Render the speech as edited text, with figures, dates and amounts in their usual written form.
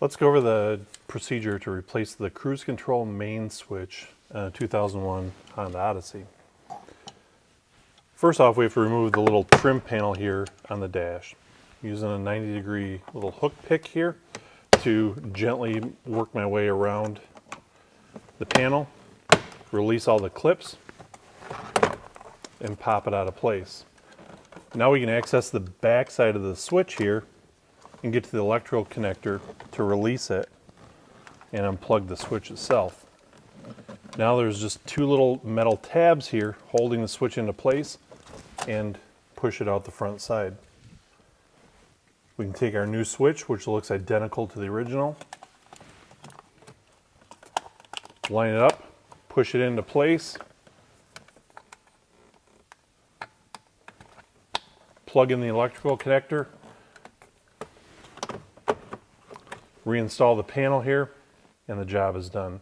Let's go over the procedure to replace the cruise control main switch in a 2001 Honda Odyssey. First off, we have to remove the little trim panel here on the dash. Using a 90-degree little hook pick here to gently work my way around the panel, release all the clips, and pop it out of place. Now we can access the back side of the switch here and get to the electrical connector to release it and unplug the switch itself. Now there's just two little metal tabs here holding the switch into place and push it out the front side. We can take our new switch, which looks identical to the original, line it up, push it into place, plug in the electrical connector, reinstall the panel here, and the job is done.